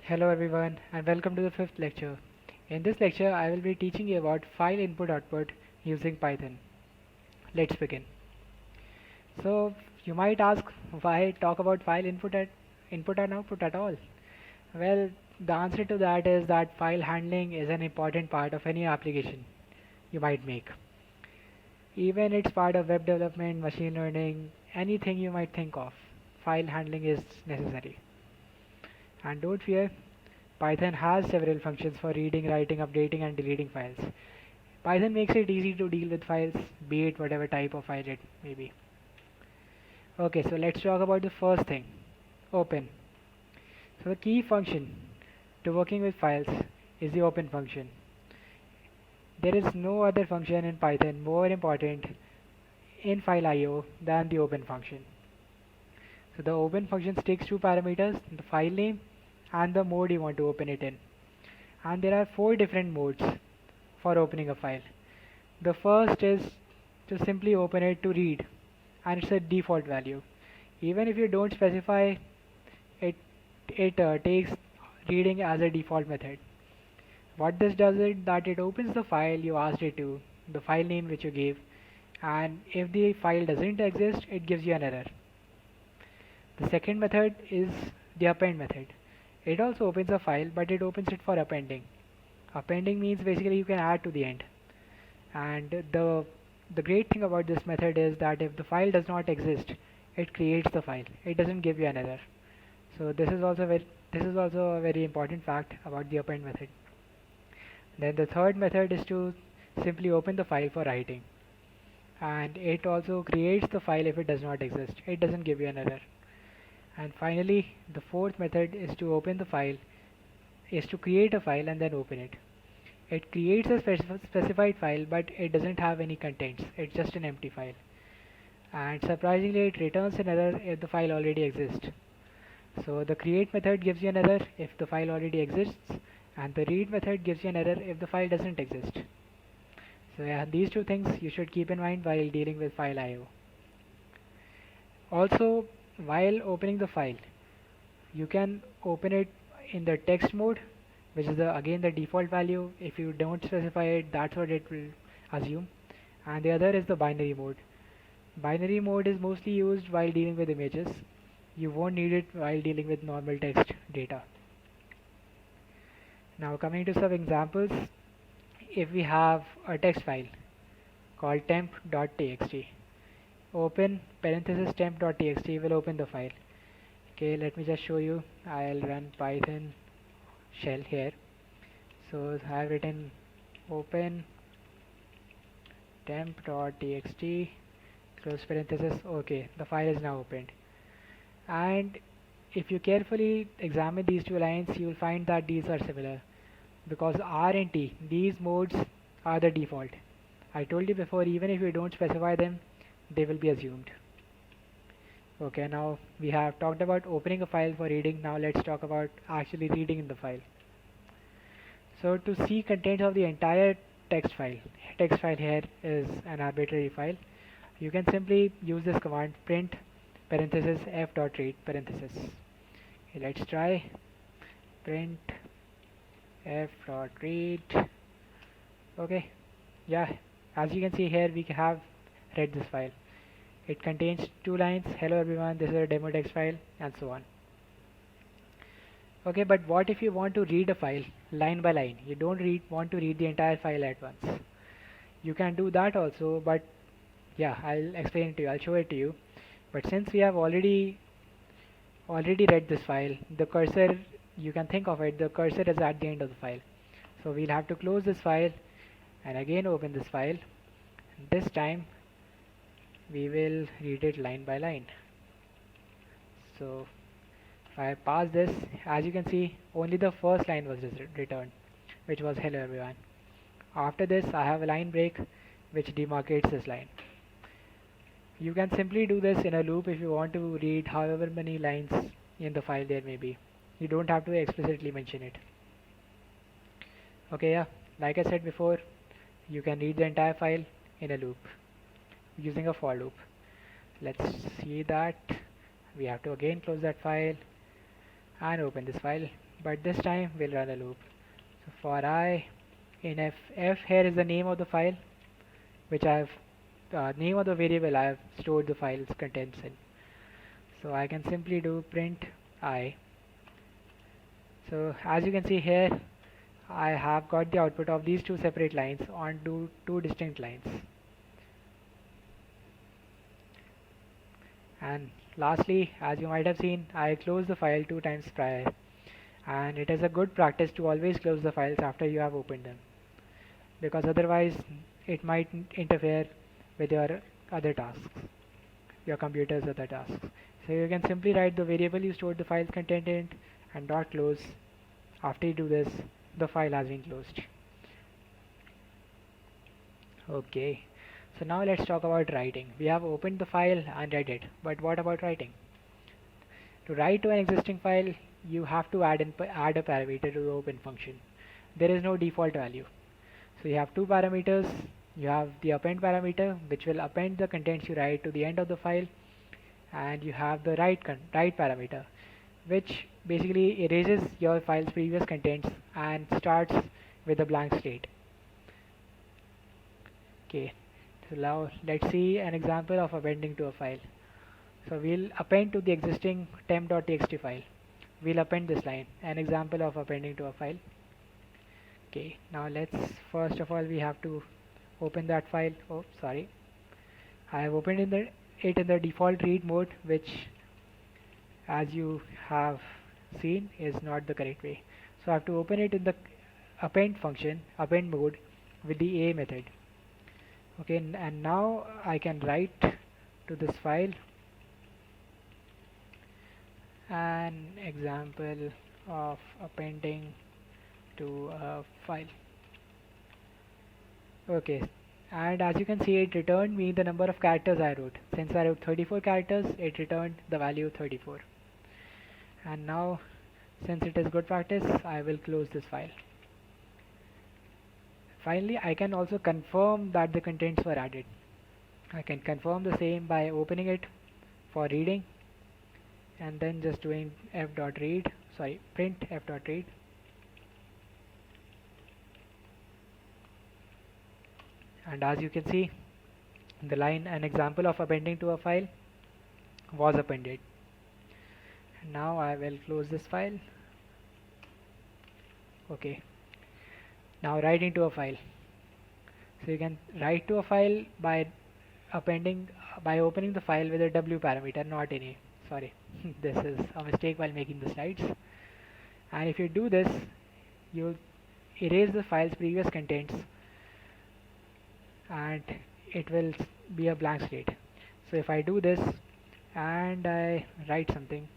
Hello everyone and welcome to the fifth lecture. In this lecture I will be teaching you about file input output using Python. Let's begin. So you might ask why talk about file input and output at all? Well, the answer to that is that file handling is an important part of any application you might make. Even it's part of web development, machine learning, anything you might think of. File handling is necessary. And don't fear, Python has several functions for reading, writing, updating and deleting files. Python makes it easy to deal with files, be it whatever type of file it may be. Okay, so let's talk about the first thing, open. So the key function to working with files is the open function. There is no other function in Python more important in file IO than the open function. So the open function takes two parameters, the file name and the mode you want to open it in. And there are four different modes for opening a file. The first is to simply open it to read, and it's a default value. Even if you don't specify it, it takes reading as a default method. What this does is that it opens the file you asked it to, the file name which you gave, and if the file doesn't exist, it gives you an error. The second method is the append method. It also opens a file, but it opens it for appending. Appending means basically you can add to the end. And the great thing about this method is that if the file does not exist, it creates the file. It doesn't give you an error. So this is also a very important fact about the append method. Then the third method is to simply open the file for writing, and it also creates the file if it does not exist. It doesn't give you an error. And finally, the fourth method is to open the file, is to create a file and then open it. It creates a specified file, but it doesn't have any contents. It's just an empty file. And surprisingly, it returns an error if the file already exists. So the create method gives you an error if the file already exists, and the read method gives you an error if the file doesn't exist. So yeah, these two things you should keep in mind while dealing with file IO. Also, while opening the file, you can open it in the text mode, which is again the default value. If you don't specify it, that's what it will assume. And the other is the binary mode. Binary mode is mostly used while dealing with images. You won't need it while dealing with normal text data. Now coming to some examples, if we have a text file called temp.txt, open parenthesis temp.txt will open the file. Okay, let me just show you. I'll run Python shell here. So I have written open temp.txt close parenthesis. Okay, the file is now opened. And if you carefully examine these two lines, you will find that these are similar, because R and T, these modes are the default. I told you before, even if you don't specify them, they will be assumed. Okay, now we have talked about opening a file for reading. Now let's talk about actually reading in the file. So to see contents of the entire text file here is an arbitrary file. You can simply use this command print parenthesis f.read parenthesis. Okay, let's try print f.read. Okay, yeah, as you can see here, we have read this file. It contains two lines, hello everyone, this is a demo text file, and so on. Okay, but what if you want to read a file line by line? You don't want to read the entire file at once. You can do that also, but yeah, I'll explain it to you. I'll show it to you. But since we have already read this file, the cursor, you can think of it, the cursor is at the end of the file. So we'll have to close this file and again open this file. This time we will read it line by line. So if I pass this, as you can see, only the first line was returned, which was hello everyone. After this, I have a line break which demarcates this line. You can simply do this in a loop if you want to read however many lines in the file there may be. You don't have to explicitly mention it. Okay, yeah, like I said before, you can read the entire file in a loop using a for loop. Let's see that. We have to again close that file and open this file, but this time we'll run a loop. So for I in f here is the name of the file which I've name of the variable I've stored the file's contents in. So I can simply do print I. So as you can see here, I have got the output of these two separate lines on two distinct lines. And lastly, as you might have seen, I closed the file 2 times prior, and it is a good practice to always close the files after you have opened them, because otherwise it might interfere with your other tasks, your computer's other tasks. So you can simply write the variable you stored the file's content in and dot close. After you do this, the file has been closed. Okay, so now let's talk about writing. We have opened the file and read it, but what about writing? To write to an existing file, you have to add a parameter to the open function. There is no default value. So you have two parameters. You have the append parameter, which will append the contents you write to the end of the file, and you have the write parameter, which basically erases your file's previous contents and starts with a blank slate. Okay, so now let's see an example of appending to a file. So we'll append to the existing temp.txt file. We'll append this line, an example of appending to a file. Okay, now let's first of all we have to open that file. Oh, sorry, I have opened it in the default read mode, which, as you have seen, is not the correct way. So I have to open it in the append mode with the a method. Okay, and now I can write to this file an example of appending to a file. Okay, and as you can see, it returned me the number of characters I wrote. Since I wrote 34 characters, it returned the value 34. And now, since it is good practice, I will close this file. Finally, I can also confirm that the contents were added. I can confirm the same by opening it for reading and then just doing print f.read. And as you can see, the line an example of appending to a file was appended. And now I will close this file. Okay, now writing to a file. So you can write to a file by opening the file with a w parameter, not any. Sorry, this is a mistake while making the slides. And if you do this, you erase the file's previous contents and it will be a blank slate. So if I do this and I write something,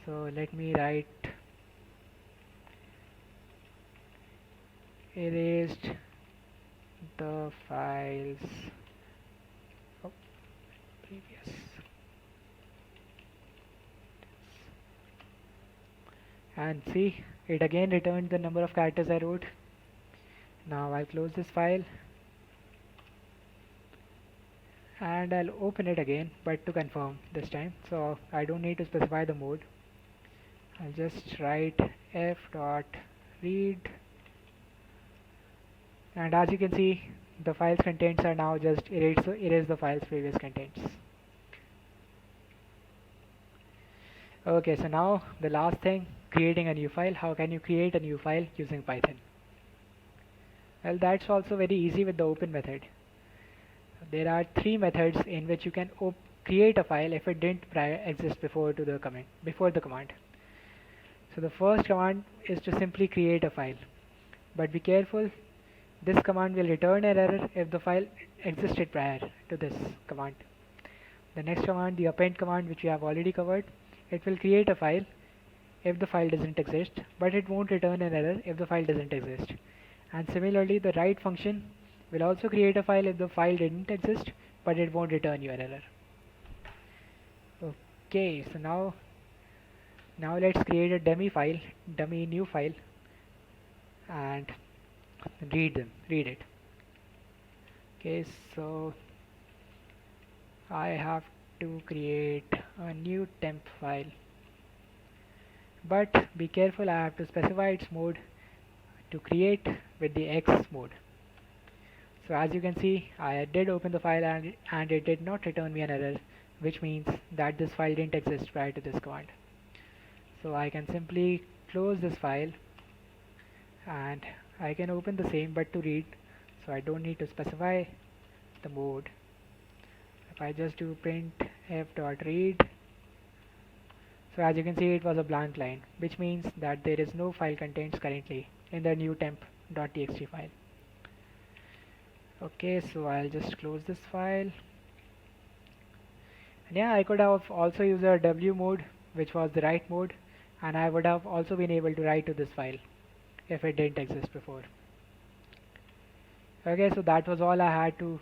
so let me write erased the files previous, and see, it again returned the number of characters I wrote. Now I'll close this file and I'll open it again, but to confirm this time, so I don't need to specify the mode. I'll just write f.read, and as you can see, the file's contents are now just erase the file's previous contents. Okay, so now the last thing, creating a new file. How can you create a new file using Python? Well, that's also very easy with the open method. There are 3 methods in which you can create a file if it didn't exist before the command. So the first command is to simply create a file, but be careful, this command will return an error if the file existed prior to this command. The next command, the append command, which we have already covered, it will create a file if the file doesn't exist, but it won't return an error if the file doesn't exist. And similarly, the write function will also create a file if the file didn't exist, but it won't return you an error. Okay, so now let's create a dummy new file, and read it. Okay, so I have to create a new temp file, but be careful, I have to specify its mode to create with the X mode. So as you can see, I did open the file and it did not return me an error, which means that this file didn't exist prior to this command. So I can simply close this file and I can open the same but to read, so I don't need to specify the mode. If I just do printf.read, so as you can see it was a blank line, which means that there is no file contents currently in the new temp.txt file. Okay, so I'll just close this file. And yeah, I could have also used a W mode, which was the write mode, and I would have also been able to write to this file if it didn't exist before. Okay, so that was all I had to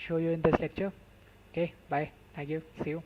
show you in this lecture. Okay, bye. Thank you. See you.